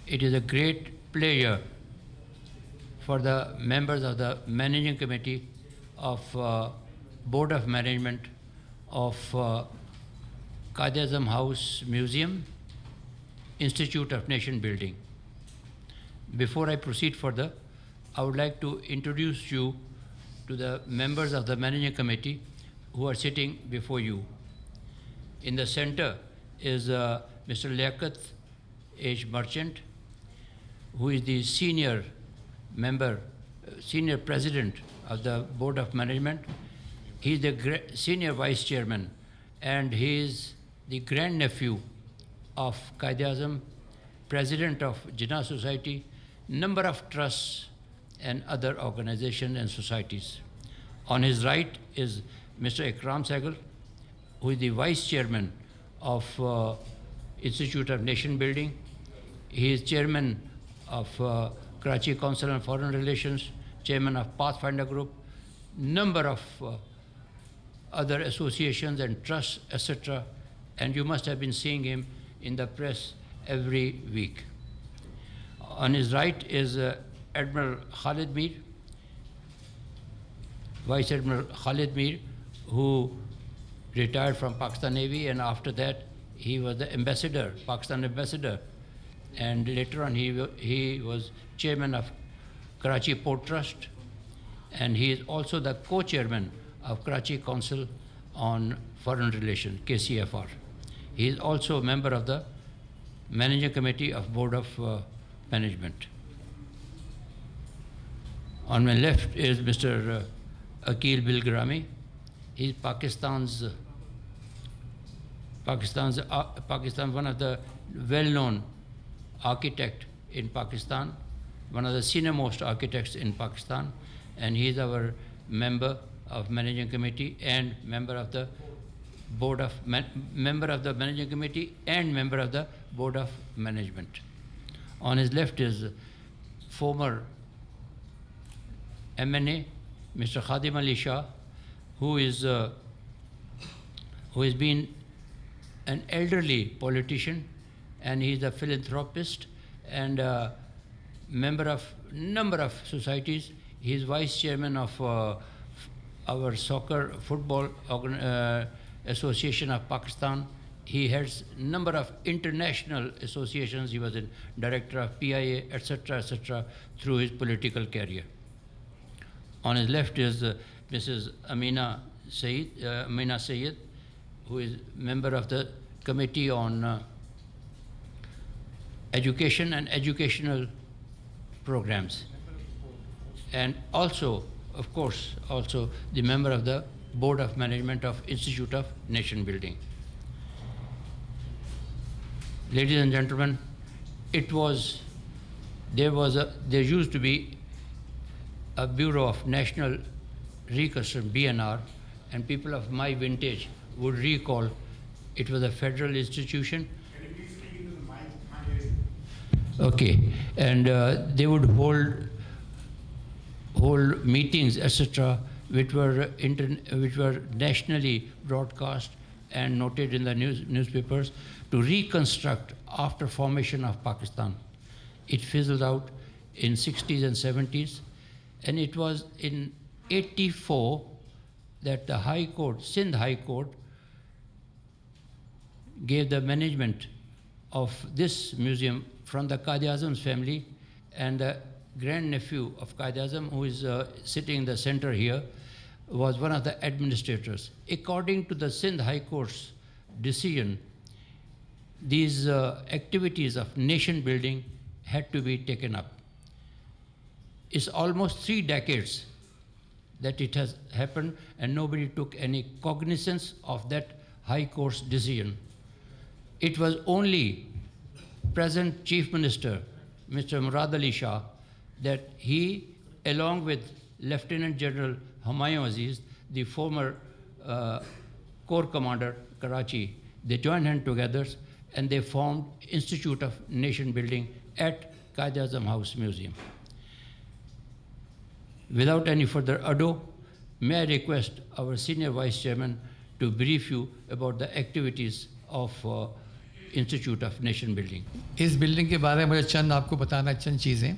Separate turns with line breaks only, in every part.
It is a great pleasure for the members of the Managing Committee of Board of Management of Quaid-e-Azam House Museum, Institute of Nation Building. Before I proceed further, I would like to introduce you to the members of the Managing Committee who are sitting before you. In the center is Mr. Liaquat H. Merchant, who is the senior member, senior president of the Board of Management. He is the senior vice chairman, and he is the grandnephew of Quaid-e-Azam, president of Jinnah Society, number of trusts and other organizations and societies. On his right is Mr. Ikram Sehgal, who is the vice chairman of Institute of Nation Building. He is chairman of Karachi Council on Foreign Relations, chairman of Pathfinder Group, number of other associations and trusts, etc. And you must have been seeing him in the press every week. On his right is Admiral Khalid Mir, Vice Admiral Khalid Mir, who retired from Pakistan Navy, and after that he was the ambassador, Pakistan ambassador, and later on he was chairman of Karachi Port Trust, and he is also the co-chairman of Karachi Council on Foreign Relations, KCFR. He is also a member of the Managing Committee of Board of Management. On my left is Mr. Akil Bilgrami. He is Pakistan, one of the well-known architect in Pakistan, one of the senior-most architects in Pakistan, and he is our member of Managing Committee and member of the Board of member of the Managing Committee and member of the Board of Management. On his left is former MNA, Mr. Khadim Ali Shah, who has been an elderly politician, and he is a philanthropist and a member of number of societies. He is vice chairman of our soccer football association of Pakistan. He heads number of international associations. He was a director of PIA, etc., through his political career. On his left is Mrs. Amina Sayed, who is member of the Committee on Education and Educational Programs, and also, of course, also the member of the Board of Management of Institute of Nation Building. Ladies and gentlemen, there used to be a Bureau of National Reconstruction, BNR, and people of my vintage would recall it was a federal institution.
Can you please speak into the mic?
Okay, and they would hold meetings, etc., which were nationally broadcast and noted in the newspapers to reconstruct after formation of Pakistan. It fizzled out in 60s and 70s, and it was in 84 that the High Court, Sindh High Court, gave the management of this museum from the Quaid-e-Azam's family, and the grandnephew of Quaid-e-Azam, who is sitting in the center here, was one of the administrators. According to the Sindh High Court's decision, these activities of nation building had to be taken up. It's almost 3 decades that it has happened, and nobody took any cognizance of that High Court's decision. It was only present Chief Minister, Mr. Murad Ali Shah, that he, along with Lieutenant General Humayun Aziz, the former Corps Commander, Karachi, they joined hands together and they formed Institute of Nation Building at Quaid-e-Azam House Museum. Without any further ado, may I request our Senior Vice Chairman to brief you about the activities of Institute of Nation Building.
اس building کے بارے میں مجھے چند آپ کو بتانا چند چیزیں.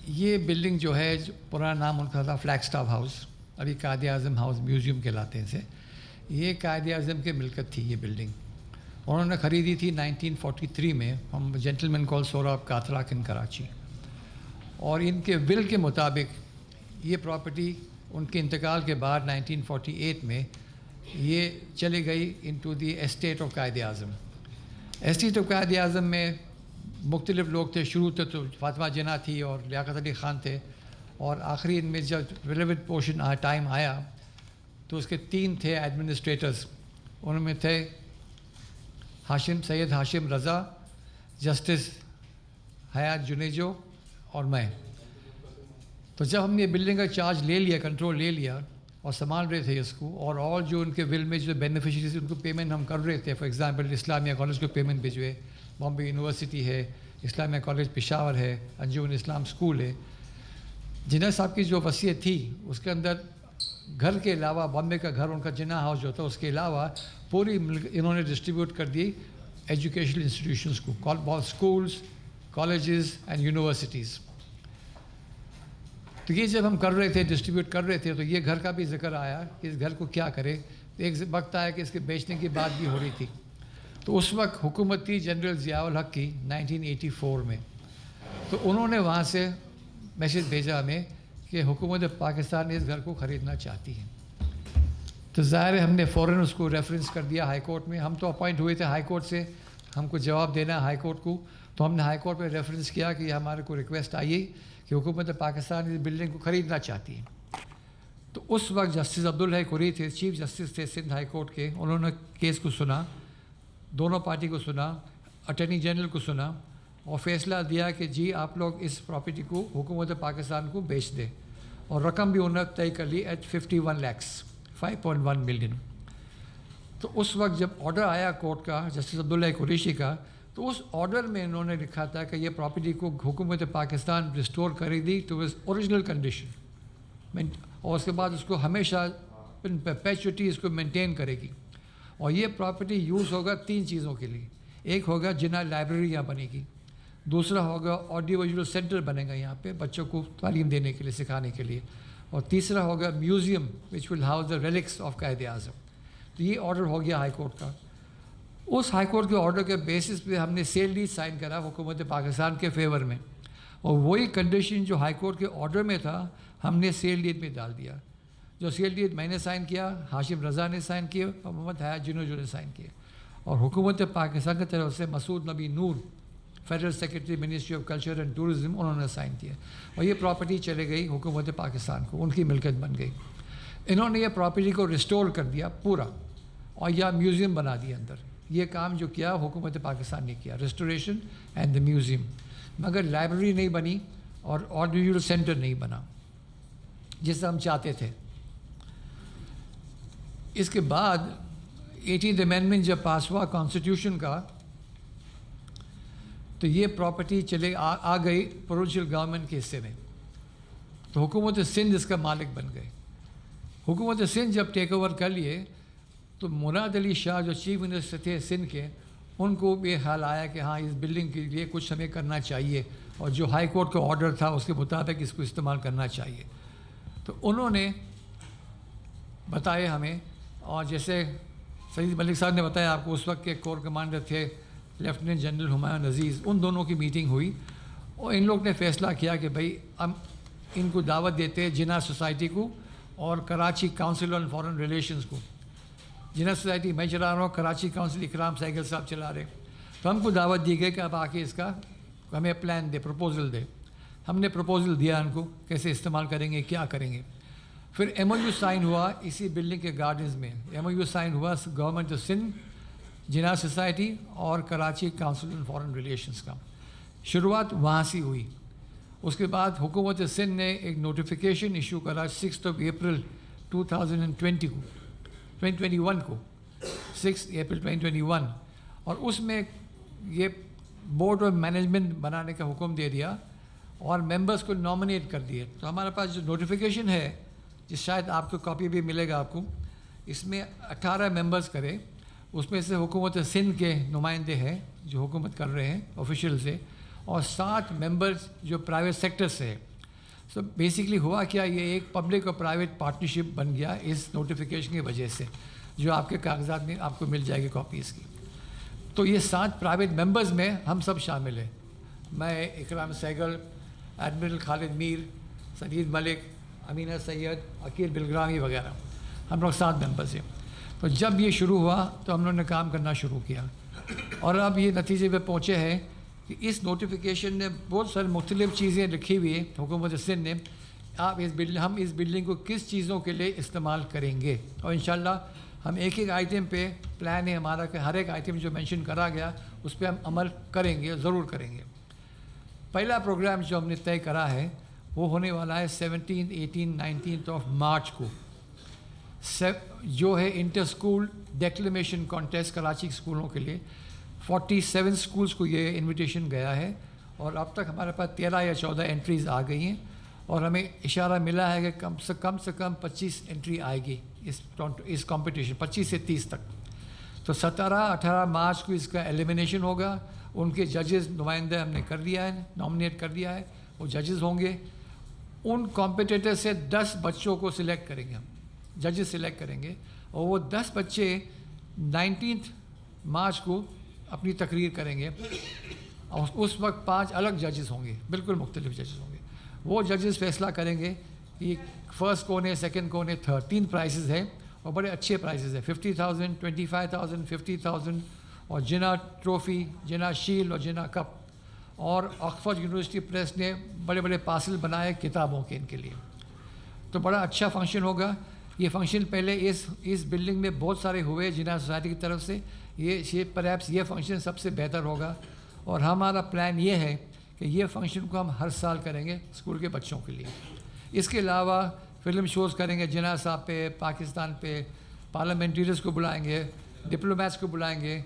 یہ بلڈنگ جو ہے پرانا نام ان کا تھا فلیگ اسٹاف ہاؤس, ابھی قائد اعظم ہاؤس میوزیم کہلاتے ہیں اسے. یہ قائد اعظم کی ملکت تھی یہ بلڈنگ. انہوں نے خریدی تھی 1943 میں ہم جینٹل مین کال سوراب کاتراک ان کراچی. اور ان کے ول کے مطابق یہ پراپرٹی ان کے انتقال کے بعد 1948 میں یہ چلی گئی into the state of Quaid Azam. State of Quaid Azam میں مختلف لوگ تھے. شروع تو فاطمہ جناح تھی اور لیاقت علی خان تھے, اور آخری ان میں جب ریلیونٹ پورشن ٹائم آیا تو اس کے 3 تھے ایڈمنسٹریٹرز. ان میں تھے سید ہاشم رضا, جسٹس حیات جنیجو اور میں. تو جب ہم نے یہ بلڈنگ کا چارج لے لیا, کنٹرول لے لیا اور سنبھال رہے تھے اس کو, اور جو ان کے ول میں جو بینیفیشریز ان کو پیمنٹ ہم کر رہے تھے, فار ایگزامپل اسلامیہ کالج کو پیمنٹ بھیجوے, بامبے یونیورسٹی ہے, اسلامیہ کالج پشاور ہے, انجمن اسلام اسکول ہے. جناح صاحب کی جو وصیت تھی اس کے اندر گھر کے علاوہ, بامبے کا گھر ان کا جناح ہاؤس جو تھا, اس کے علاوہ پوری انہوں نے ڈسٹریبیوٹ کر دی ایجوکیشنل انسٹیٹیوشنس کو, اسکولس, کالجز اینڈ یونیورسٹیز. تو یہ جب ہم کر رہے تھے, ڈسٹریبیوٹ کر رہے تھے, تو یہ گھر کا بھی ذکر آیا کہ اس گھر کو کیا کرے. ایک وقت آیا کہ اس کے بیچنے کی بات بھی ہو رہی تھی. تو اس وقت حکومت تھی جنرل ضیاء الحق کی 1984 میں. تو انہوں نے وہاں سے میسیج بھیجا ہمیں کہ حکومت پاکستان اس گھر کو خریدنا چاہتی ہے. تو ظاہر ہے ہم نے فوراً اس کو ریفرنس کر دیا ہائی کورٹ میں. ہم تو اپوائنٹ ہوئے تھے ہائی کورٹ سے, ہم کو جواب دینا ہے ہائی کورٹ کو. تو ہم نے ہائی کورٹ میں ریفرنس کیا کہ ہمارے کو ریکویسٹ آئی کہ حکومت پاکستان اس بلڈنگ کو خریدنا چاہتی ہے. تو اس وقت جسٹس عبدالحی قری تھے, چیف جسٹس تھے سندھ ہائی کورٹ کے. انہوں نے کیس کو سنا, دونوں پارٹی کو سنا, اٹارنی جنرل کو سنا, اور فیصلہ دیا کہ جی آپ لوگ اس پراپرٹی کو حکومت پاکستان کو بیچ دیں. اور رقم بھی انہوں نے طے کر لی ایٹ 51 lakhs, 5.1 million. تو اس وقت جب آرڈر آیا کورٹ کا جسٹس عبدالحی قریشی کا, تو اس آرڈر میں انہوں نے لکھا تھا کہ یہ پراپرٹی کو حکومت پاکستان ریسٹور کرے گی ٹو اٹس اوریجنل کنڈیشن, اور اس کے بعد اس کو ہمیشہ پرپیچوٹی اس کو مینٹین کرے گی. اور یہ پراپرٹی یوز ہوگا 3 چیزوں کے لیے. ایک ہوگا جناح لائبریری یہاں بنے گی, دوسرا ہوگا آڈیو ویژول سینٹر بنے گا یہاں پہ بچوں کو تعلیم دینے کے لیے, سکھانے کے لیے, اور تیسرا ہوگا museum which will house the relax of Quaid Azam. تو یہ آرڈر ہو گیا ہائی کورٹ کا. اس ہائی کورٹ کے آرڈر کے بیسس پہ ہم نے سیل ڈیڈ سائن کرا حکومت پاکستان کے فیور میں, اور وہی کنڈیشن جو ہائی کورٹ کے آرڈر میں تھا ہم نے سیل ڈیڈ میں ڈال دیا. جو سیل ڈیڈ میں نے سائن کیا, ہاشم رضا نے سائن کیا, اور محمد حیات جنیجو نے سائن کیا, اور حکومت پاکستان کی طرف سے Masood Nabi Noor federal secretary ministry of culture and tourism انہوں نے سائن کیا, اور یہ پراپرٹی چلے گئی حکومت پاکستان کو, ان کی ملکت بن گئی. انہوں نے یہ پراپرٹی کو ریسٹور کر دیا پورا, اور یہ میوزیم بنا دیا اندر. یہ کام جو کیا حکومت پاکستان نے کیا, ریسٹوریشن اینڈ دا میوزیم. مگر لائبریری نہیں بنی اور آڈیو سینٹر نہیں بنا جس ہم چاہتے تھے. اس کے بعد 18th امینڈمنٹ جب پاس ہوا کانسٹیٹیوشن کا, تو یہ پراپرٹی آ گئی پروونشل گورنمنٹ کے حصے میں. تو حکومت سندھ اس کا مالک بن گئے. حکومت سندھ جب ٹیک اوور کر لیے تو مراد علی شاہ جو چیف منسٹر تھے سندھ کے, ان کو بھی خیال آیا کہ ہاں اس بلڈنگ کے لیے کچھ ہمیں کرنا چاہیے, اور جو ہائی کورٹ کا آرڈر تھا اس کے مطابق اس کو استعمال کرنا چاہیے. تو انہوں نے بتایا ہمیں, اور جیسے سعید ملک صاحب نے بتایا آپ کو, اس وقت کے کور کمانڈر تھے لیفٹیننٹ جنرل ہمایوں عزیز, ان دونوں کی میٹنگ ہوئی, اور ان لوگ نے فیصلہ کیا کہ بھائی ہم ان کو دعوت دیتے ہیں جناح سوسائٹی کو اور Karachi council on foreign relations کو. جناح سوسائٹی میں چلا رہا ہوں, کراچی کاؤنسل اکرام سیگل صاحب چلا رہے. تو ہم کو دعوت دی گئی کہ آپ آ کے اس کا ہمیں پلان دے, پروپوزل دے. ہم نے پروپوزل دیا ان کو کیسے استعمال کریں گے, کیا کریں گے. پھر ایم او یو سائن ہوا اسی بلڈنگ کے گارڈنز میں. ایم او یو سائن ہوا government of Sindh, Jinnah society اور Karachi council on foreign relations کا. شروعات وہاں سے ہوئی. اس کے بعد حکومت سندھ نے ایک نوٹیفیکیشن ایشو کرا 6 اپریل 2021 کو, 6 اپریل 2021, اور اس میں یہ بورڈ آف مینجمنٹ بنانے کا حکم دے دیا اور ممبرس کو نامنیٹ کر دیے. تو ہمارے پاس جو نوٹیفیکیشن ہے, جس شاید آپ کو کاپی بھی ملے گا آپ کو, اس میں 18 ممبرس کرے. اس میں سے حکومت سندھ کے نمائندے ہیں جو حکومت کر رہے ہیں آفیشیل سے، اور 7 ممبرز جو پرائیویٹ سیکٹر سے ہے. سو بیسکلی ہوا کیا، یہ ایک پبلک اور پرائیویٹ پارٹنرشپ بن گیا اس نوٹیفیکیشن کی وجہ سے، جو آپ کے کاغذات میں آپ کو مل جائے گی کاپیز کی. تو یہ 7 پرائیویٹ ممبرز میں ہم سب شامل ہیں، میں، اکرام سہگل، ایڈمرل خالد میر، سدید ملک، امینہ سید، عقیل بلگرامی وغیرہ، ہم لوگ 7 ممبرز ہیں. تو جب یہ شروع ہوا تو ہم لوگوں نے کام کرنا شروع کیا، اور اب یہ نتیجے پہ پہنچے ہیں کہ اس نوٹیفیکیشن نے بہت ساری مختلف چیزیں لکھی ہوئی ہیں حکومت سندھ نے، ہم اس بلڈنگ کو کس چیزوں کے لیے استعمال کریں گے، اور انشاءاللہ ہم ایک ایک آئٹم پہ پلان ہے ہمارا کہ ہر ایک آئٹم جو مینشن کرا گیا اس پہ ہم عمل کریں گے، ضرور کریں گے. پہلا پروگرام جو ہم نے طے کرا ہے وہ ہونے والا ہے 17، 18، 19 آف مارچ کو، جو ہے انٹر اسکول ڈیکلیمیشن کانٹیسٹ کراچی اسکولوں کے لیے. 47 اسکولس کو یہ انویٹیشن گیا ہے، اور اب تک ہمارے پاس 13 یا 14 انٹریز آ گئی ہیں، اور ہمیں اشارہ ملا ہے کہ کم سے کم 25 انٹری آئے گی اس کمپٹیشن 25 سے 30 تک. تو 17، 18 مارچ کو اس کا ایلیمینیشن ہوگا. ان کے ججز نمائندہ ہم نے کر دیا ہے، نامنیٹ کر دیا ہے، وہ ججز ہوں گے. ان کمپٹیٹر سے 10 بچوں کو سلیکٹ کریں گے، ہم ججز سلیکٹ کریں گے، اور وہ 10 بچے 19 مارچ کو اپنی تقریر کریں گے، اور اس وقت 5 الگ ججز ہوں گے، بالکل مختلف ججز ہوں گے. وہ ججز فیصلہ کریں گے کہ فرسٹ کون ہے، سیکنڈ کون ہے، تھرڈ. 3 پرائزز ہیں اور بڑے اچھے پرائزز ہیں، 50,000، 25,000، 50,000، اور جنا ٹرافی، جنا شیلڈ اور جنا کپ. اور آکسفورڈ یونیورسٹی پریس نے بڑے بڑے پارسل بنائے کتابوں کے ان کے لیے. تو بڑا اچھا فنکشن ہوگا. یہ فنکشن پہلے اس بلڈنگ میں بہت سارے ہوئے جنا سوسائٹی کی طرف سے، یہ پرہیپس یہ فنکشن سب سے بہتر ہوگا. اور ہمارا پلان یہ ہے کہ یہ فنکشن کو ہم ہر سال کریں گے اسکول کے بچوں کے لیے. اس کے علاوہ فلم شوز کریں گے جناح صاحب پہ، پاکستان پہ، پارلیمنٹریز کو بلائیں گے، ڈپلومیٹس کو بلائیں گے،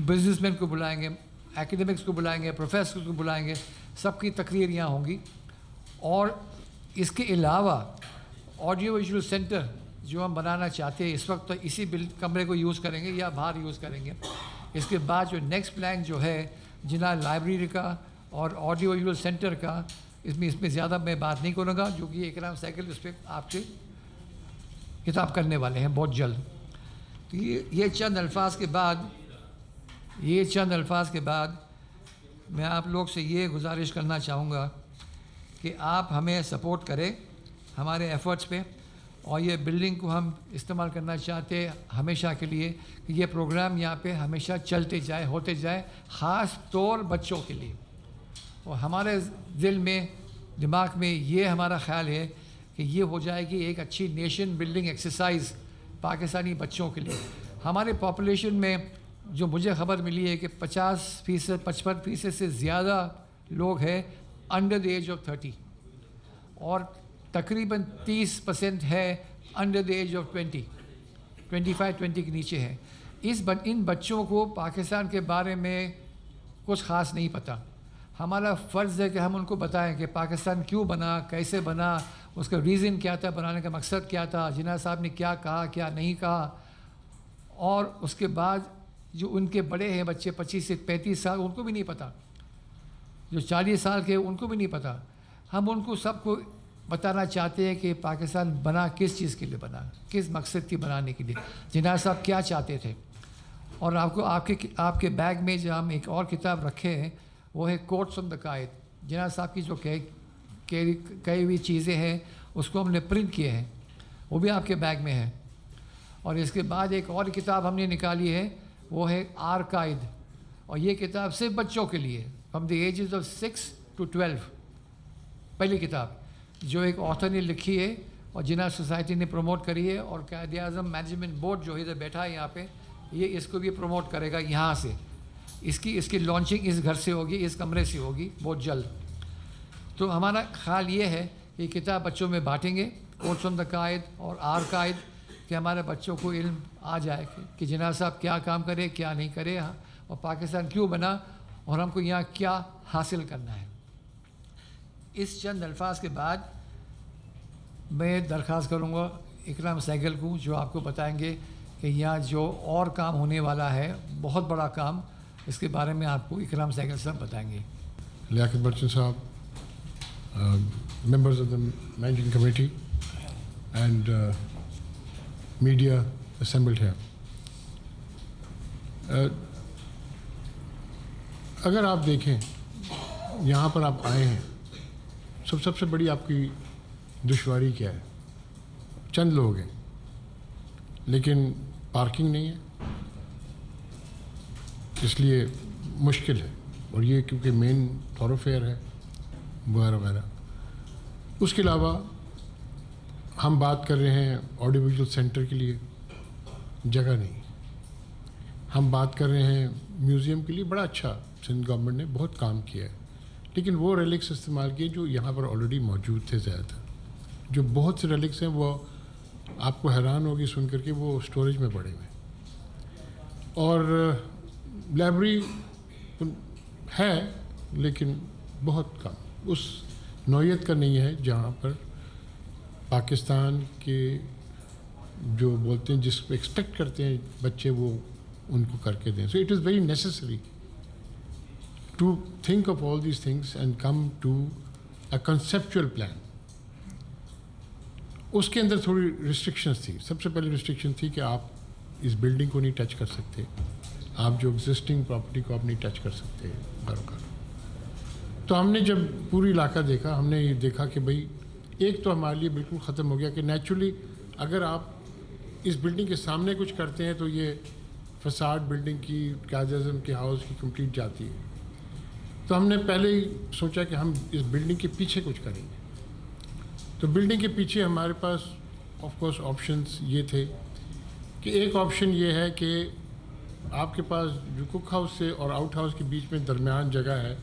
بزنس مین کو بلائیں گے، ایکیڈمکس کو بلائیں گے، پروفیسرز کو بلائیں گے. سب کی تقریر یہاں ہوں گی. اور اس کے علاوہ آڈیو ویژول سینٹر جو ہم بنانا چاہتے ہیں اس وقت، تو اسی کمرے کو یوز کریں گے یا باہر یوز کریں گے. اس کے بعد جو نیکسٹ پلان جو ہے جناح لائبریری کا اور آڈیو ویژول سینٹر کا، اس میں زیادہ میں بات نہیں کروں گا، جو کہ اکرام سہگل اس پہ آپ سے کتاب کرنے والے ہیں بہت جلد. تو یہ چند الفاظ کے بعد میں آپ لوگ سے یہ گزارش کرنا چاہوں گا کہ آپ ہمیں سپورٹ کریں ہمارے ایفرٹس پہ، اور یہ بلڈنگ کو ہم استعمال کرنا چاہتے ہیں ہمیشہ کے لیے، کہ یہ پروگرام یہاں پہ ہمیشہ چلتے جائے، ہوتے جائے، خاص طور بچوں کے لیے. اور ہمارے دل میں، دماغ میں یہ ہمارا خیال ہے کہ یہ ہو جائے گی ایک اچھی نیشن بلڈنگ ایکسرسائز پاکستانی بچوں کے لیے. ہمارے پاپولیشن میں جو مجھے خبر ملی ہے کہ 50%، 55% سے زیادہ لوگ ہیں انڈر دی ایج آف 30، اور تقریباً 30% ہے انڈر دی ایج آف 25 کے نیچے ہے. ان بچوں کو پاکستان کے بارے میں کچھ خاص نہیں پتہ. ہمارا فرض ہے کہ ہم ان کو بتائیں کہ پاکستان کیوں بنا، کیسے بنا، اس کا ریزن کیا تھا، بنانے کا مقصد کیا تھا، جناح صاحب نے کیا کہا، کیا نہیں کہا. اور اس کے بعد جو ان کے بڑے ہیں بچے 25 سے 35 سال، ان کو بھی نہیں پتہ، جو 40 سال کے ان کو بھی نہیں پتہ. ہم ان کو سب کو بتانا چاہتے ہیں کہ پاکستان بنا کس چیز کے لیے بنا، کس مقصد کی بنانے کے لیے، جناح صاحب کیا چاہتے تھے. اور آپ کے بیگ میں جو ہم ایک اور کتاب رکھے ہیں وہ ہے کوٹس فرام دا قائد. جناح صاحب کی جو کئی ہوئی چیزیں ہیں اس کو ہم نے پرنٹ کیے ہیں، وہ بھی آپ کے بیگ میں ہے. اور اس کے بعد ایک اور کتاب ہم نے نکالی ہے، وہ ہے آرکائد، اور یہ کتاب صرف بچوں کے لیے، from the ages of 6 to 12. پہلی کتاب جو ایک آتھر نے لکھی ہے اور جناح سوسائٹی نے پروموٹ کری ہے، اور قائد اعظم مینجمنٹ بورڈ جو ادھر بیٹھا ہے یہاں پہ، یہ اس کو بھی پروموٹ کرے گا یہاں سے. اس کی لانچنگ اس گھر سے ہوگی، اس کمرے سے ہوگی بہت جلد. تو ہمارا خیال یہ ہے کہ یہ کتاب بچوں میں بانٹیں گے، کوٹس فرام دا قائد اور آرکائد، کہ ہمارے بچوں کو علم آ جائے کہ جناح صاحب کیا کام کرے، کیا نہیں کرے، اور پاکستان کیوں بنا، اور ہم کو یہاں کیا حاصل کرنا ہے. اس چند الفاظ کے بعد میں درخواست کروں گا اکرام سہگل کو، جو آپ کو بتائیں گے کہ یہاں جو اور کام ہونے والا ہے بہت بڑا کام, اس کے بارے میں آپ کو اکرام سہگل صاحب بتائیں گے.
لیاقت بچن صاحب, members of the managing committee and media assembled here. اگر آپ دیکھیں یہاں پر آپ آئے ہیں, سب سے بڑی آپ کی دشواری کیا ہے؟ چند لوگ ہیں لیکن پارکنگ نہیں ہے, اس لیے مشکل ہے, اور یہ کیونکہ مین تھوروفیئر ہے وغیرہ وغیرہ. اس کے علاوہ ہم بات کر رہے ہیں آڈیو ویژول سینٹر کے لیے, جگہ نہیں. ہم بات کر رہے ہیں میوزیم کے لیے, بڑا اچھا سندھ گورنمنٹ نے بہت کام کیا ہے, لیکن وہ ریلکس استعمال کیے جو یہاں پر آلریڈی موجود تھے. زیادہ تر جو بہت سے ریلکس ہیں وہ آپ کو حیران ہوگی سن کر کے, وہ اسٹوریج میں پڑے ہوئے. اور لائبریری ہے لیکن بہت کم, اس نوعیت کا نہیں ہے جہاں پر پاکستان کے جو بولتے ہیں جس کو ایکسپیکٹ کرتے ہیں بچے وہ ان کو کر کے دیں. So it is very necessary to think of all these things and come to a conceptual plan. اس کے اندر تھوڑی ریسٹرکشنس تھی. سب سے پہلے ریسٹرکشن تھی کہ آپ اس بلڈنگ کو نہیں ٹچ کر سکتے, آپ جو ایگزسٹنگ پراپرٹی کو آپ نہیں ٹچ کر سکتے گھروں کا. تو ہم نے جب پوری علاقہ دیکھا, ہم نے یہ دیکھا کہ بھئی ایک تو ہمارے لیے بالکل ختم ہو گیا کہ نیچرلی اگر آپ اس بلڈنگ کے سامنے کچھ کرتے ہیں تو یہ فساد بلڈنگ کی, قائد اعظم کے ہاؤس کی کمپلیٹ جاتی ہے. تو ہم نے پہلے ہی سوچا کہ ہم اس بلڈنگ کے پیچھے کچھ کریں گے. تو بلڈنگ کے پیچھے ہمارے پاس آف کورس آپشنس یہ تھے کہ ایک آپشن یہ ہے کہ آپ کے پاس جو کک ہاؤس سے اور آؤٹ ہاؤس کے بیچ میں درمیان جگہ ہے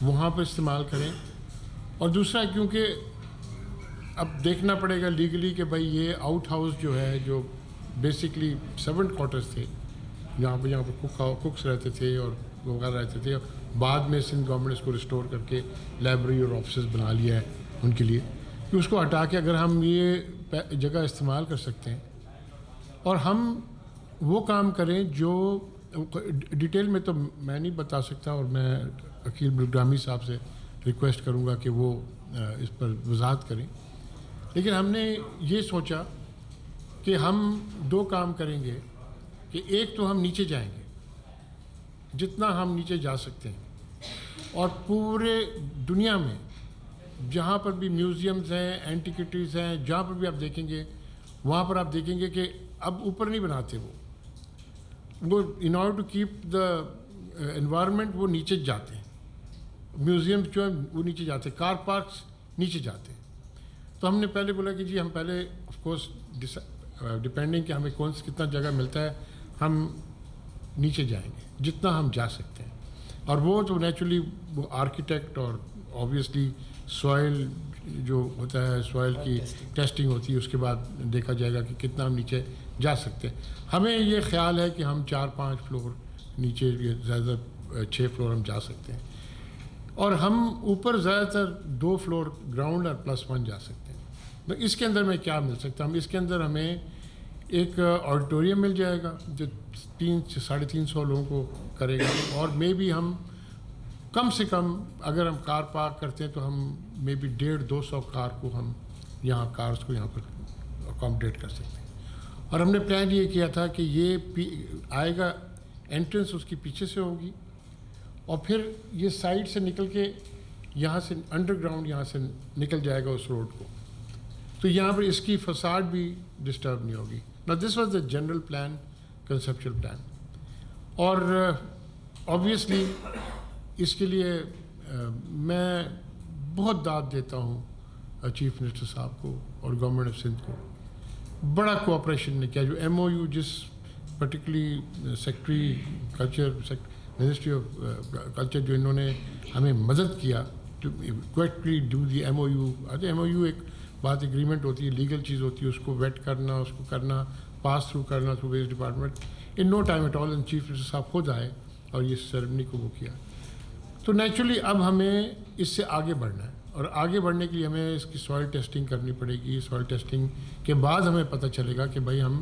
وہاں پر استعمال کریں. اور دوسرا کیونکہ اب دیکھنا پڑے گا لیگلی کہ بھائی یہ آؤٹ ہاؤس جو ہے جو بیسکلی سرونٹ کوارٹرز تھے جہاں پر ککس رہتے تھے اور وغیرہ رہتے تھے, بعد میں سندھ گورنمنٹ اس کو ریسٹور کر کے لائبریری اور آفسز بنا لیا ہے ان کے لیے, کہ اس کو ہٹا کے اگر ہم یہ جگہ استعمال کر سکتے ہیں اور ہم وہ کام کریں جو ڈیٹیل میں تو میں نہیں بتا سکتا, اور میں عقیل بلگرامی صاحب سے ریکویسٹ کروں گا کہ وہ اس پر وضاحت کریں. لیکن ہم نے یہ سوچا کہ ہم دو کام کریں گے کہ ایک تو ہم نیچے جائیں گے جتنا ہم نیچے جا سکتے ہیں, اور پورے دنیا میں جہاں پر بھی میوزیمز ہیں, اینٹیکوٹیز ہیں, جہاں پر بھی آپ دیکھیں گے وہاں پر آپ دیکھیں گے کہ اب اوپر نہیں بناتے وہ in order to keep the environment وہ نیچے جاتے ہیں. میوزیم جو ہے وہ نیچے جاتے ہیں, کار پارکس نیچے جاتے ہیں. تو ہم نے پہلے بولا کہ جی ہم پہلے آف کورس ڈپینڈنگ کہ ہمیں کتنا جگہ ملتا ہے ہم نیچے جائیں گے جتنا ہم جا سکتے ہیں. اور وہ تو نیچرلی وہ آرکیٹیکٹ اور آبویسلی سوائل جو ہوتا ہے سوائل کی ٹیسٹنگ ہوتی ہے, اس کے بعد دیکھا جائے گا کہ کتنا ہم نیچے جا سکتے ہیں. ہمیں یہ خیال ہے کہ ہم 4-5 فلور نیچے, زیادہ 6 فلور ہم جا سکتے ہیں, اور ہم اوپر زیادہ تر 2 فلور گراؤنڈ اور +1 جا سکتے ہیں. تو اس کے اندر میں کیا مل سکتا ہے, ہم اس کے اندر ہمیں ایک آڈیٹوریم مل جائے گا جو 300-350 لوگوں کو کرے گا, اور مے بی ہم کم سے کم اگر ہم کار پارک کرتے ہیں تو ہم مے بی 150-200 کار کو ہم یہاں کارز کو یہاں پر اکاموڈیٹ کر سکتے ہیں. اور ہم نے پلان یہ کیا تھا کہ یہ آئے گا, انٹرنس اس کی پیچھے سے ہوگی, اور پھر یہ سائڈ سے نکل کے یہاں سے انڈر گراؤنڈ یہاں سے نکل جائے گا اس روڈ کو, تو یہاں پر اس کی فساد بھی ڈسٹرب نہیں ہوگی. نا this was the general plan, conceptual plan. اور آبویسلی اس کے لیے میں بہت داد دیتا ہوں چیف منسٹر صاحب کو اور گورنمنٹ آف سندھ کو. بڑا کوآپریشن نے کیا, جو ایم او یو جس particularly secretary culture ministry of culture جو انہوں نے ہمیں مدد کیا to quickly do the M O U. M O U ایک بات ایگریمنٹ ہوتی ہے, لیگل چیز ہوتی ہے, اس کو ویٹ کرنا, اس کو کرنا, پاس تھرو کرنا through waste department in no time at all. And chief minister صاحب خود آئے اور یہ سیرمنی کو وہ کیا. تو نیچرلی اب ہمیں اس سے آگے بڑھنا ہے, اور آگے بڑھنے کے لیے ہمیں اس کی سوائل ٹیسٹنگ کرنی پڑے گی. سوائل ٹیسٹنگ کے بعد ہمیں پتہ چلے گا کہ بھائی ہم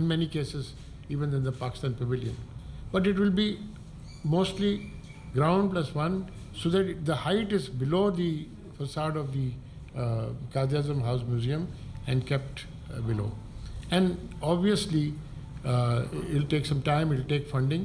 in many cases even than the Pakistan Pavilion, but it will be mostly ground plus one, so that the height is below the facade of the Quaid-e-Azam House Museum and kept below. And obviously it will take some time, it will take funding.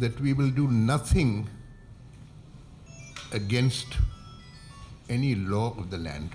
that we will do nothing against any law of the land.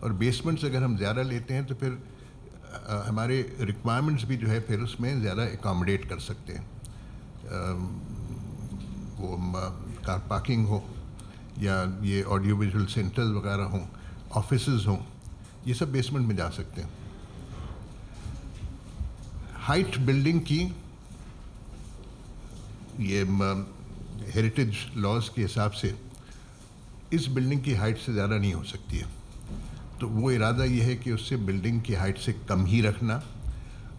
اور basements اگر ہم زیادہ لیتے ہیں تو پھر ہمارے requirements بھی جو ہے پھر اس میں زیادہ اکاموڈیٹ کر سکتے ہیں. وہ کار پارکنگ ہو یا یہ آڈیو ویژول سینٹرز وغیرہ ہوں, آفیسز ہوں, یہ سب بیسمنٹ میں جا سکتے ہیں. ہائٹ بلڈنگ کی یہ ہیریٹیج لاز کے حساب سے اس بلڈنگ کی ہائٹ سے زیادہ نہیں ہو سکتی ہے. تو وہ ارادہ یہ ہے کہ اس سے بلڈنگ کی ہائٹ سے کم ہی رکھنا,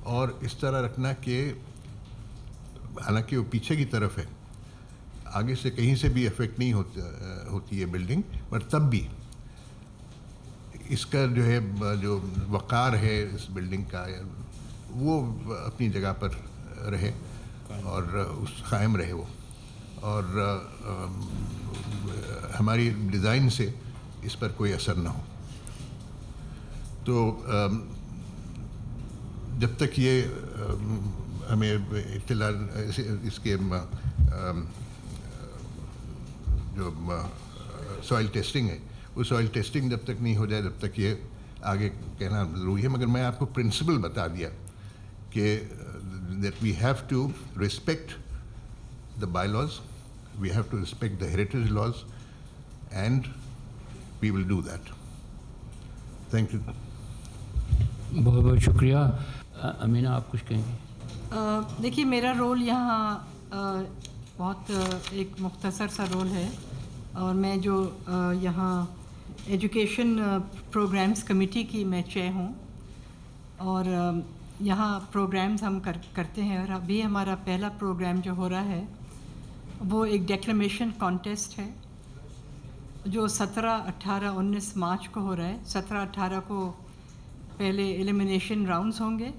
اور اس طرح رکھنا کہ حالانکہ وہ پیچھے کی طرف ہے, آگے سے کہیں سے بھی افیکٹ نہیں ہوتی ہے بلڈنگ, پر تب بھی اس کا جو ہے جو وقار ہے اس بلڈنگ کا وہ اپنی جگہ پر رہے اور قائم رہے وہ, اور ہماری ڈیزائن سے اس پر کوئی اثر نہ ہو. تو جب تک یہ ہمیں اطلاع اس کے جو سوائل ٹیسٹنگ ہے وہ سوائل ٹیسٹنگ جب تک نہیں ہو جائے تب تک یہ آگے کہنا ضروری ہے. مگر میں آپ کو پرنسپل بتا دیا کہ that we have to respect the bylaws, we have to respect the heritage laws, and we will do that. Thank you.
بہت بہت شکریہ. امینہ آپ کچھ کہیں گے؟
دیکھیے میرا رول یہاں بہت ایک مختصر سا رول ہے, اور میں جو یہاں ایجوکیشن پروگرامز کمیٹی کی میں چیئر ہوں, اور یہاں پروگرامز ہم کرتے ہیں. اور ابھی ہمارا پہلا پروگرام جو ہو رہا ہے وہ ایک ڈیکلیمیشن کانٹیسٹ ہے جو 17, 18, 19 مارچ کو ہو رہا ہے. 17, 18 کو پہلے ایلیمینیشن راؤنڈز ہوں گے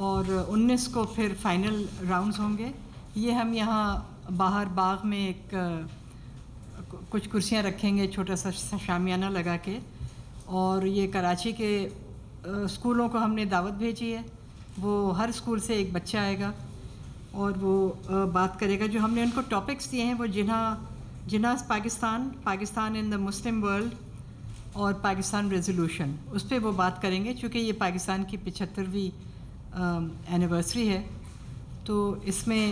اور 19 کو پھر فائنل راؤنڈز ہوں گے. یہ ہم یہاں باہر باغ میں ایک کچھ کرسیاں رکھیں گے چھوٹا سا شامیانہ لگا کے, اور یہ کراچی کے اسکولوں کو ہم نے دعوت بھیجی ہے. وہ ہر اسکول سے ایک بچہ آئے گا اور وہ بات کرے گا. جو ہم نے ان کو ٹاپکس دیے ہیں وہ جناح پاکستان ان دا مسلم ورلڈ اور پاکستان ریزولوشن, اس پہ وہ بات کریں گے. چونکہ یہ پاکستان کی 75ویں اینیورسری ہے, تو اس میں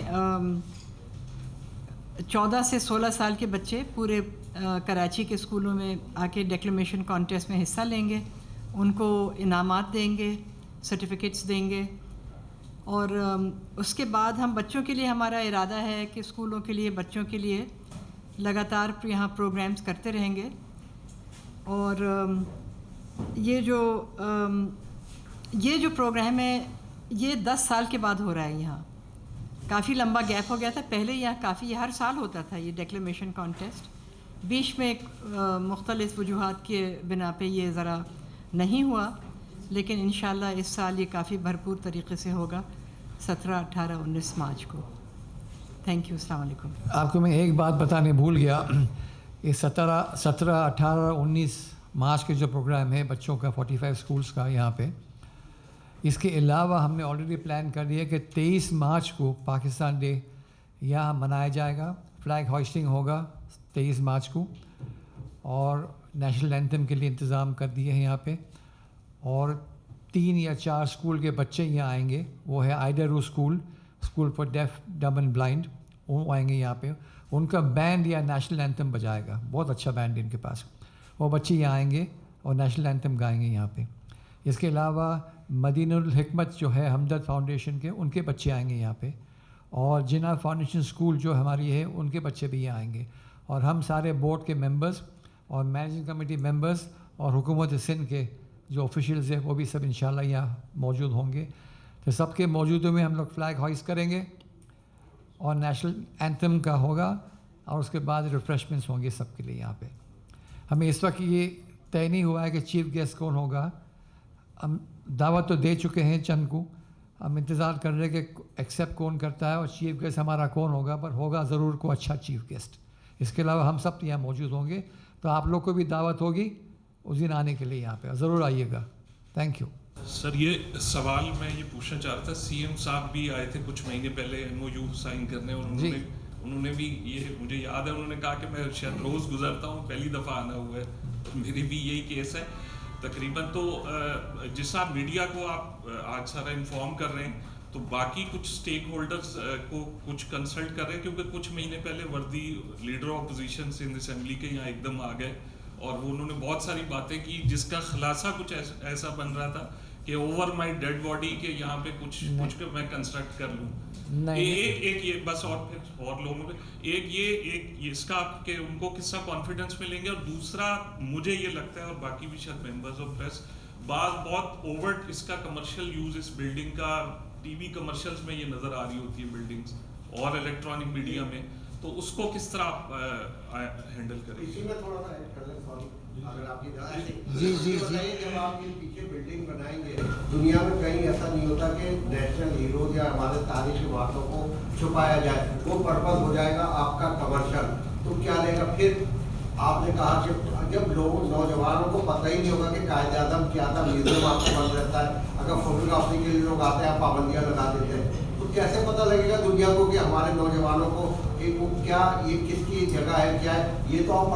14 سے 16 سال کے بچے پورے کراچی کے اسکولوں میں آ کے ڈیکلیمیشن کانٹیسٹ میں حصہ لیں گے. ان کو انعامات دیں گے, سرٹیفکیٹس دیں گے. اور اس کے بعد ہم بچوں کے لیے ہمارا ارادہ ہے کہ اسکولوں کے لیے بچوں کے لیے لگاتار یہاں پروگرامز کرتے رہیں گے. اور یہ جو پروگرام ہے یہ 10 سال کے بعد ہو رہا ہے. یہاں کافی لمبا گیپ ہو گیا تھا. پہلے یہاں کافی ہر سال ہوتا تھا یہ ڈیکلیمیشن کانٹیسٹ. بیچ میں مختلف وجوہات کے بنا پہ یہ ذرا نہیں ہوا, لیکن انشاءاللہ اس سال یہ کافی بھرپور طریقے سے ہوگا 17, 18, 19 مارچ کو. Thank you. السلام علیکم.
آپ کو میں ایک بات بتانے بھول گیا. یہ 17, 18, 19 مارچ کے جو پروگرام ہے بچوں کا 45 اسکولس کا یہاں پہ, اس کے علاوہ ہم نے آلریڈی پلان کر دیا کہ 23 مارچ کو پاکستان ڈے یہاں منایا جائے گا. فلیگ ہوسٹنگ ہوگا 23 مارچ کو, اور نیشنل اینتھم کے لیے انتظام کر دیے ہیں یہاں پہ. اور 3 یا 4 اسکول کے بچے یہاں آئیں گے. وہ ہے آئیڈرو school for ڈیف dumb and blind, وہ آئیں گے یہاں پہ. ان کا بینڈ یا نیشنل اینتھم بجائے گا, بہت اچھا بینڈ ہے ان کے پاس. وہ بچے یہاں آئیں گے اور نیشنل اینتھم گائیں گے یہاں پہ. اس کے علاوہ مدینہ الحکمت جو ہے ہمدرد فاؤنڈیشن کے, ان کے بچے آئیں گے یہاں پہ. اور جناح فاؤنڈیشن اسکول جو ہماری ہے ان کے بچے بھی یہاں آئیں گے. اور ہم سارے بورڈ کے ممبرز اور مینیجنگ کمیٹی ممبرز اور حکومت سندھ کے جو آفیشیلز ہیں وہ بھی سب انشاءاللہ یہاں موجود ہوں گے. تو سب کے موجودوں میں ہم لوگ فلیگ ہائسٹ کریں گے اور نیشنل اینتھم کا ہوگا, اور اس کے بعد ریفریشمنٹس ہوں گے سب کے لیے یہاں پہ. ہمیں اس وقت یہ طے نہیں ہوا ہے کہ چیف گیسٹ کون ہوگا. ہم دعوت تو دے چکے ہیں چند کو, ہم انتظار کر رہے ہیں کہ ایکسیپٹ کون کرتا ہے اور چیف گیسٹ ہمارا کون ہوگا, پر ہوگا ضرور کو اچھا چیف گیسٹ. اس کے علاوہ ہم سب یہاں موجود ہوں گے, تو آپ لوگ کو بھی دعوت ہوگی اس دن آنے کے لیے یہاں پہ, ضرور آئیے گا. Thank you.
سر یہ سوال میں یہ پوچھنا چاہ رہا تھا, سی ایم صاحب بھی آئے تھے کچھ مہینے پہلے MOU سائن کرنے, اور انہوں نے بھی یہ مجھے یاد ہے انہوں نے کہا کہ میں شاید روز گزرتا ہوں, پہلی دفعہ آنا ہوا ہے, میری بھی یہی کیس ہے. تقریباً تو جس آپ میڈیا کو آپ آج سارا انفارم کر رہے ہیں تو باقی کچھ سٹیک ہولڈرز کو کچھ کنسلٹ کر رہے ہیں کیونکہ کچھ مہینے پہلے وردی لیڈر آف اپوزیشن سے اسمبلی کے یہاں ایک دم آ گئے اور انہوں نے بہت ساری باتیں کی جس کا خلاصہ کچھ ایسا بن رہا تھا کہ اوور مائی ڈیڈ باڈی کے یہاں پہ کچھ میں کنسٹرکٹ کر لوں. ایک یہ بس اور پھر اور لوگوں پہ ایک اس کا کہ ان کو کس طرح کانفیڈنس ملیں گے اور دوسرا مجھے یہ لگتا ہے اور باقی بھی شاید ممبرز آف پریس بہت اوورٹ اس کا کمرشل یوز اس بلڈنگ کا ٹی وی کمرشلز میں یہ نظر آ رہی ہوتی ہے بلڈنگز اور الیکٹرانک میڈیا میں تو اس کو کس طرح آپ ہینڈل کریں.
اسی میں تھوڑا سا ایڈ کر لیں سوری اگر آپ کی
جی
جب آپ یہ پیچھے بلڈنگ بنائیں گے دنیا میں کہیں ایسا نہیں ہوتا کہ نیشنل ہیروز یا ہمارے تاریخی باتوں کو چھپایا جائے وہ پرپز ہو جائے گا آپ کا کمرشل تو کیا لے گا. پھر آپ نے کہا کہ جب لوگ نوجوانوں کو پتہ ہی نہیں ہوگا کہ قائد اعظم کیا تھا میوزیم آپ کو بند رہتا ہے اگر فوٹوگرافی کے لیے لوگ آتے ہیں پابندیاں لگا دیتے ہیں تو کیسے پتہ لگے گا دنیا کو کہ ہمارے نوجوانوں کو کیا یہ کس کی جگہ ہے کیا ہے. یہ تو آپ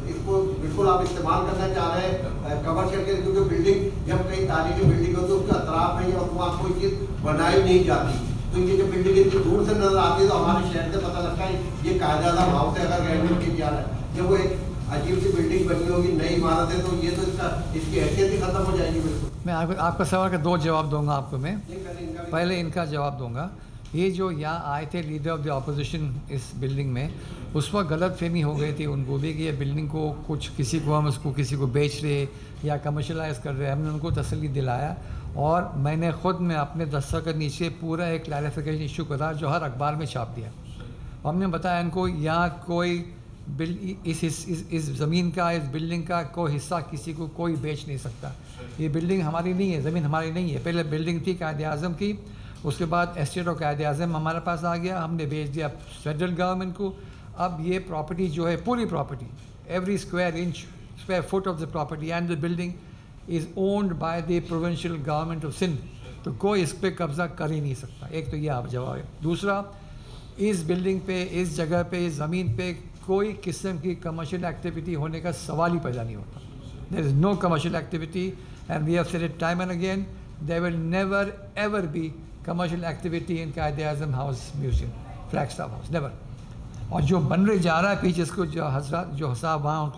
اس کو بالکل آپ استعمال کرنا چاہ رہے ہیں کمرشل کے کیونکہ بلڈنگ جب کئی تاریخی بلڈنگ ہو تو اس کے اطراف میں اور وہاں کوئی چیز بنائی نہیں جاتی تو یہ جو بلڈنگ اتنی دور سے نظر آتی ہے تو ہمارے شہر سے پتہ لگتا ہے یہ قائد اعظم ہاؤس ہے اگر گورنمنٹ کی جا رہا ہے. جب وہ ایک عجیب سی بلڈنگ بنی ہوگی نئی عمارت ہے تو یہ تو اس کی حیثیت ہی ختم ہو جائے گی. بالکل
میں آپ کا سوال کا 2 جواب دوں گا آپ کو. میں پہلے ان کا جواب دوں گا. یہ جو یہاں آئے تھے لیڈر آف دی اپوزیشن اس بلڈنگ میں اس وقت غلط فہمی ہو گئی تھی ان کو بھی کہ یہ بلڈنگ کو کچھ کسی کو ہم اس کو کسی کو بیچ رہے یا کمرشلائز کر رہے. ہم نے ان کو تسلی دلایا اور میں نے خود میں اپنے دستخط کے نیچے پورا ایک کلیریفیکیشن ایشو کرا جو ہر اخبار میں چھاپ دیا. ہم نے بتایا ان کو یہاں کوئی اس زمین کا اس بلڈنگ کا کوئی حصہ کسی کو کوئی بیچ نہیں سکتا. یہ بلڈنگ ہماری نہیں ہے, زمین ہماری نہیں ہے. پہلے بلڈنگ تھی قائد اعظم کی, اس کے بعد اسٹیٹ آف قائد اعظم ہمارے پاس آ گیا, ہم نے بیچ دیا فیڈرل گورنمنٹ کو. اب یہ پراپرٹی جو ہے پوری property every square inch square foot of the property and the building is owned by the provincial government of Sindh. تو کوئی اس پہ قبضہ کر ہی نہیں سکتا. ایک تو یہ آپ جواب ہے. دوسرا, اس بلڈنگ پہ اس جگہ پہ اس زمین پہ کوئی قسم کی کمرشل ایکٹیویٹی ہونے کا سوال ہی پیدا نہیں ہوتا. There is no commercial activity and we have said it time and again there will never ever be commercial activity in Quaid Azam house museum flag staff house never. اور جو بننے جا رہا ہے پیچھے اس کو جو حضرات جو حساب وہاں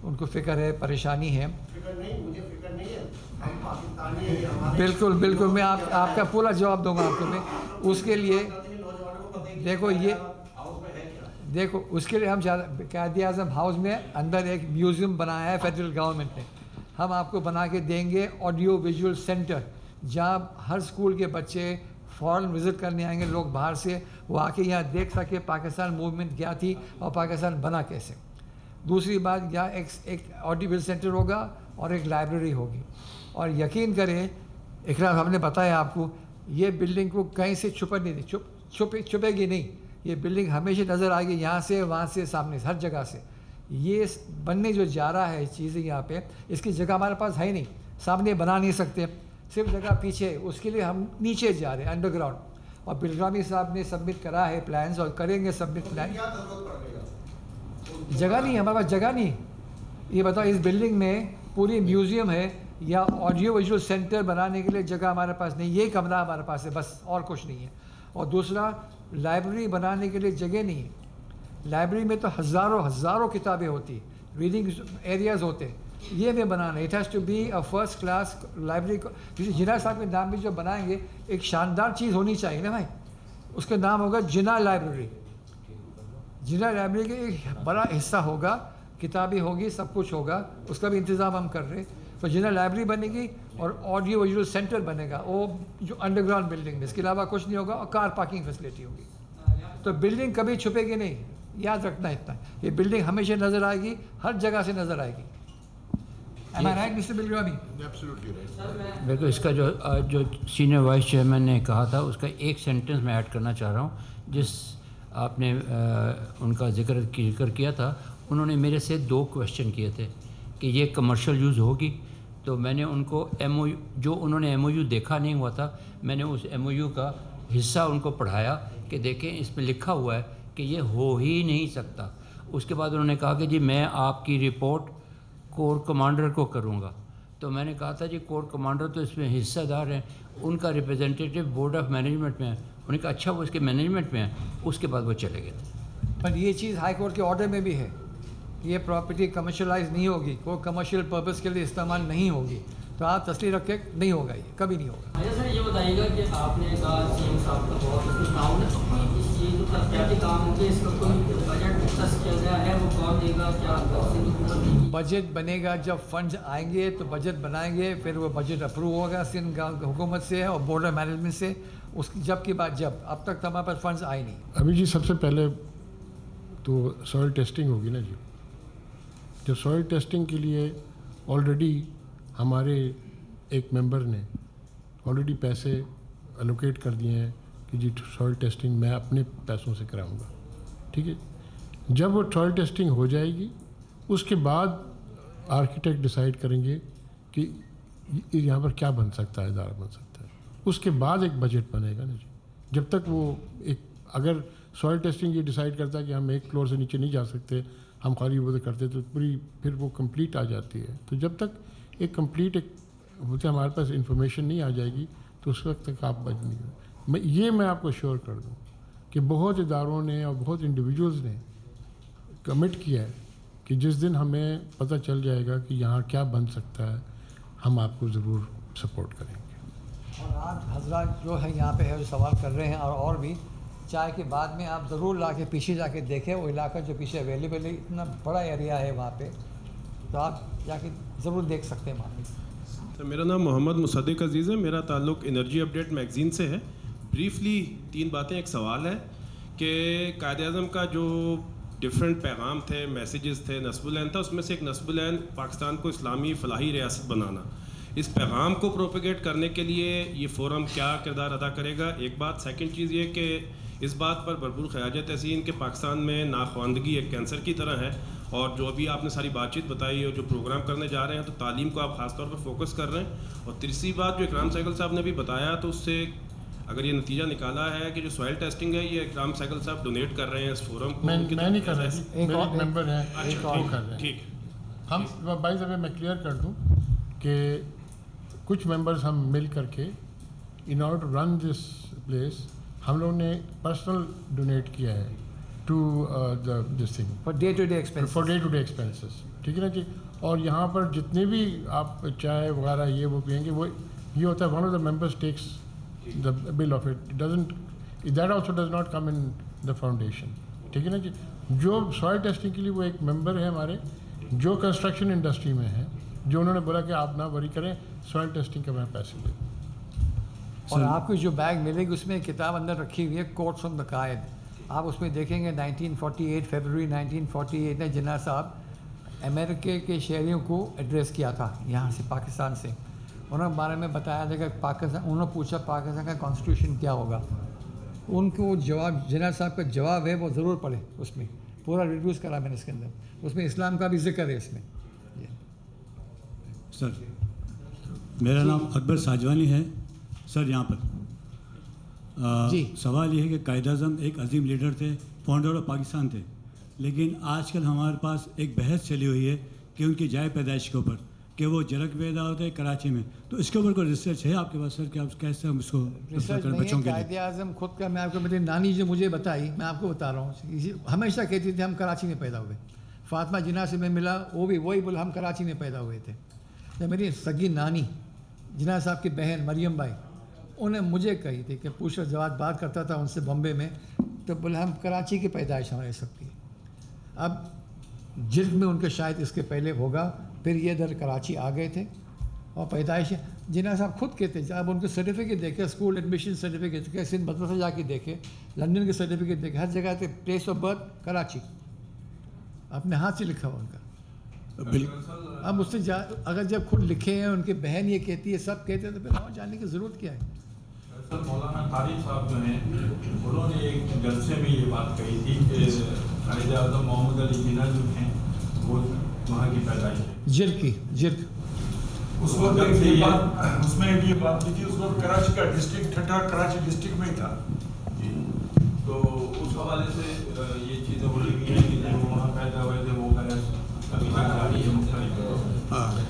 ان کو فکر ہے پریشانی ہے.
مجھے فکر نہیں ہے, ہم پاکستانی ہیں.
بالکل بالکل میں آپ کا پورا جواب دوں گا آپ کو. میں اس کے لیے دیکھو اس کے لیے ہم قائد اعظم ہاؤس میں اندر ایک میوزیم بنایا ہے فیڈرل گورنمنٹ نے. ہم آپ کو بنا کے دیں گے آڈیو ویژول سینٹر جہاں ہر اسکول کے بچے فوراً وزٹ کرنے آئیں گے, لوگ باہر سے وہ آ کے یہاں دیکھ سکے پاکستان موومنٹ کیا تھی اور پاکستان بنا کیسے. دوسری بات, یہاں ایک آڈیو ویژول سینٹر ہوگا اور ایک لائبریری ہوگی. اور یقین کریں اقرار ہم نے بتایا آپ کو یہ بلڈنگ کو کہیں سے چھپا نہیں دی, چھپے گی نہیں. یہ بلڈنگ ہمیشہ نظر آئے گی یہاں سے وہاں سے سامنے سے ہر جگہ سے. یہ بننے جو جا رہا ہے چیزیں یہاں پہ اس کی جگہ ہمارے پاس ہے ہی نہیں, سامنے بنا نہیں سکتے, صرف جگہ پیچھے. اس کے لیے ہم نیچے جا رہے ہیں انڈر گراؤنڈ. اور بلرامی صاحب نے سبمٹ کرا ہے پلانس اور کریں گے سبمٹ پلان. جگہ نہیں ہمارے پاس, جگہ نہیں. یہ بتاؤ اس بلڈنگ میں پوری میوزیم ہے یا آڈیو ویژول سینٹر بنانے کے لیے جگہ ہمارے پاس نہیں. یہ کمرہ ہمارے پاس ہے بس, اور کچھ نہیں ہے. اور دوسرا, لائبریری بنانے کے لیے جگہ نہیں ہے. لائبریری میں تو ہزاروں کتابیں ہوتی, ریڈنگ ایریاز ہوتے. یہ میں بنانا ہے. It has to be a first class library. جیسے جناح صاحب کے نام بھی جو بنائیں گے ایک شاندار چیز ہونی چاہیے نا بھائی. اس کا نام ہوگا جناح لائبریری. جناح لائبریری کا ایک بڑا حصہ ہوگا, کتابیں ہوگی, سب کچھ ہوگا. اس کا بھی انتظام ہم کر رہے ہیں. تو جناح لائبریری بنے گی اور آڈیو ویژول سینٹر بنے گا وہ جو انڈر گراؤنڈ بلڈنگ میں. اس کے علاوہ کچھ نہیں ہوگا. اور کار پارکنگ فیسلٹی ہوگی. تو بلڈنگ کبھی چھپے گی نہیں, یاد رکھنا اتنا. یہ بلڈنگ ہمیشہ نظر آئے گی, ہر جگہ سے نظر آئے گی.
بالکل. اس کا جو سینئر وائس چیئرمین نے کہا تھا اس کا ایک سینٹنس میں ایڈ کرنا چاہ رہا ہوں. جس آپ نے ان کا ذکر کیا تھا, انہوں نے میرے سے 2 کویشچن کیے تھے کہ یہ کمرشل یوز ہوگی. تو میں نے ان کو جو انہوں نے MOU دیکھا نہیں ہوا تھا, میں نے اس MOU کا حصہ ان کو پڑھایا کہ دیکھیں اس میں لکھا ہوا ہے کہ یہ ہو ہی نہیں سکتا. اس کے بعد انہوں نے کہا کہ جی میں آپ کی رپورٹ کور کمانڈر کو کروں گا. تو میں نے کہا تھا جی کور کمانڈر تو اس میں حصہ دار ہیں, ان کا ریپرزینٹیٹیو بورڈ آف مینجمنٹ میں ہے. انہوں نے کہا اچھا وہ اس کے مینجمنٹ میں ہے. اس کے بعد وہ چلے گئے تھے.
پر یہ چیز ہائی کورٹ کے آرڈر میں بھی ہے, یہ پراپرٹی کمرشلائز نہیں ہوگی, کوئی کمرشل پرپز کے لیے استعمال نہیں ہوگی, تو آپ تصریح رکھ کے نہیں ہوگا, یہ کبھی نہیں ہوگا.
اچھا سر یہ بتائیے گا کہ آپ نے کہا سی ایم صاحب کا بہت اس میں تعاون ہے, تو کوئی اس چیز جو ترقیاتی کام ہوں گے اس کا کوئی بجٹ ڈسکس کیا گیا ہے, وہ کون دے گا, کیا حکومت دے گی؟
بجٹ بنے گا جب فنڈز آئیں گے تو بجٹ بنائیں گے, پھر وہ بجٹ اپروو ہوگا سندھ حکومت سے اور بورڈ آف مینجمنٹ سے, اس کی جب کی بات جب, اب تک تو ہمارے پاس فنڈز آئے نہیں.
ابھی جی سب سے پہلے تو سوئل ٹیسٹنگ ہوگی نا جی. جو سوئل ٹیسٹنگ کے لیے آلریڈی ہمارے ایک ممبر نے آلریڈی پیسے الوکیٹ کر دیے ہیں کہ جی سوئل ٹیسٹنگ میں اپنے پیسوں سے کراؤں گا, ٹھیک ہے. جب وہ سوئل ٹیسٹنگ ہو جائے گی اس کے بعد آرکیٹیکٹ ڈیسائیڈ کریں گے کہ یہاں پر کیا بن سکتا ہے, ادارہ بن سکتا ہے. اس کے بعد ایک بجٹ بنے گا نا جی. جب تک وہ ایک, اگر سوئل ٹیسٹنگ یہ ڈیسائیڈ کرتا ہے کہ ہم ایک فلور سے نیچے نہیں جا سکتے, ہم خالی وہ کرتے تو پوری پھر وہ کمپلیٹ آ جاتی ہے. تو جب تک ایک کمپلیٹ ایک ہوتے ہمارے پاس انفارمیشن نہیں آ جائے گی تو اس وقت تک آپ بچ نہیں ہوئے. میں آپ کو شیور کر دوں کہ بہت اداروں نے اور بہت انڈیویجولز نے کمٹ کیا ہے کہ جس دن ہمیں پتہ چل جائے گا کہ یہاں کیا بن سکتا ہے, ہم آپ کو ضرور سپورٹ کریں گے.
اور آپ حضرات جو ہے یہاں پہ ہے جو سوال کر رہے ہیں اور بھی چائے کے بعد میں آپ ضرور لا کے پیچھے جا کے دیکھیں, وہ علاقہ جو پیچھے اویلیبل ہے, اتنا بڑا ایریا ہے وہاں پہ, تو آپ جا کے ضرور دیکھ سکتے ہیں وہاں پہ.
سر میرا نام محمد مصدق عزیز ہے, میرا تعلق انرجی اپڈیٹ میگزین سے ہے. بریفلی 3 باتیں. ایک سوال ہے کہ قائد اعظم کا جو ڈفرینٹ پیغام تھے, میسیجز تھے, نصب العین تھا, اس میں سے ایک نصب العین پاکستان کو اسلامی فلاحی ریاست بنانا. اس پیغام کو پروپیگیٹ کرنے کے لیے یہ فورم کیا کردار ادا کرے گا؟ ایک بات. سیکنڈ چیز یہ کہ اس بات پر بھرپور خیاجت حسین کہ پاکستان میں ناخواندگی ایک کینسر کی طرح ہے, اور جو ابھی آپ نے ساری بات چیت بتائی اور جو پروگرام کرنے جا رہے ہیں تو تعلیم کو آپ خاص طور پر فوکس کر رہے ہیں. اور تیسری بات جو اکرام سہگل صاحب نے بھی بتایا, تو اس سے اگر یہ نتیجہ نکالا ہے کہ جو سوائل ٹیسٹنگ ہے یہ اکرام سہگل صاحب ڈونیٹ کر رہے ہیں اس فورم کو.
میں نہیں کر رہا, میرے ایک ممبر ہیں وہ کر رہے ہیں.
ٹھیک.
ہم بائی دا وے میں کلیئر کر دوں کہ کچھ ممبرز ہم مل کر کے in order to run this place ہم لوگوں نے پرسنل ڈونیٹ کیا ہے to this thing
for day to day
expenses, ٹھیک ہے نا جی. اور یہاں پر جتنے بھی آپ چائے وغیرہ یہ وہ پئیں گے, وہ یہ ہوتا ہے one of the members takes the bill of it, doesn't that also does not come in the foundation, ٹھیک ہے نا جی. جو سوائل ٹیسٹنگ کے لیے وہ ایک ممبر ہے ہمارے جو کنسٹرکشن انڈسٹری میں ہے, جو انہوں نے بولا کہ آپ نہ وری کریں, سوائل ٹیسٹنگ کا میں پیسے دے دوں.
اور آپ کو جو بیگ ملے گی اس میں ایک کتاب اندر رکھی ہوئی ہے, کوٹس آن دا قائد. آپ اس میں دیکھیں گے 1948 فیبروری 1948 میں جناح صاحب امریکہ کے شہریوں کو ایڈریس کیا تھا یہاں سے, پاکستان سے. انہوں نے بارے میں بتایا تھا کہ پاکستان, انہوں نے پوچھا پاکستان کا کانسٹیٹیوشن کیا ہوگا. ان کو جواب, جناح صاحب کا جواب ہے وہ ضرور پڑھیں, اس میں پورا ریڈیوس کرا میں نے اس کے اندر, اس میں اسلام کا بھی ذکر ہے اس میں.
سر میرا نام اکبر ساجوانی ہے. سر یہاں پر
جی
سوال یہ ہے کہ قائد اعظم ایک عظیم لیڈر تھے, فاؤنڈر آف پاکستان تھے, لیکن آج کل ہمارے پاس ایک بحث چلی ہوئی ہے کہ ان کی جائے پیدائش کے اوپر کہ وہ جرک پیدا ہوتے ہیں کراچی میں, تو اس کے اوپر کوئی ریسرچ ہے آپ کے پاس سر کہ آپ کیسے ہم اس کو
ریسرچ نہیں ہے. قائد اعظم خود کا, میں آپ کو میری نانی جو مجھے بتائی, میں آپ کو بتا رہا ہوں, ہمیشہ کہتی تھی ہم کراچی میں پیدا ہوئے. فاطمہ جناح سے میں ملا, وہ بھی وہی بولا ہم کراچی میں پیدا ہوئے تھے. جب میری سگی نانی جناح صاحب کی بہن مریم بائی, انہیں مجھے کہی تھی کہ پوچھ جواب بات کرتا تھا ان سے بمبے میں, تو بولا ہم کراچی کی پیدائش ہمارے سب کی. اب جلد میں ان کے شاید اس کے پہلے ہوگا, پھر یہ ادھر کراچی آ گئے تھے اور پیدائش جناح صاحب خود کہتے ہیں. اب ان کے سرٹیفکیٹ دیکھے, اسکول ایڈمیشن سرٹیفکیٹ دیکھے, سندھ مدرسہ جا کے دیکھے, لنڈن کے سرٹیفکیٹ دیکھے, ہر جگہ تھے پلیس آف برتھ کراچی, اپنے ہاتھ سے لکھا ہوا ان کا. اب اس سے اگر جب خود لکھے ہیں, ان کی بہن یہ کہتی ہے, سب کہتے ہیں, تو پھر وہاں جانے کی ضرورت کیا ہے.
سر مولانا قاری صاحب جو ہیں انہوں نے ایک جلسے میں یہ بات کہی تھی کہ قائد اعظم محمد علی جناح جو ہیں وہ وہاں کی پیدائش ہے,
جرگ کی, جرگ.
اس وقت اس میں یہ بات کی تھی, اس وقت کراچی کا ڈسٹرکٹ ٹھٹا کراچی ڈسٹرکٹ میں ہی تھا جی. تو اس حوالے سے یہ چیزیں بولی گئی ہیں کہ جو وہاں پیدا ہوئے تھے وہ ابھی تک جاری ہے مختلف.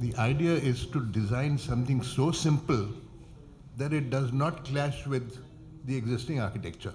The idea is to design something so simple that it does not clash with the existing architecture.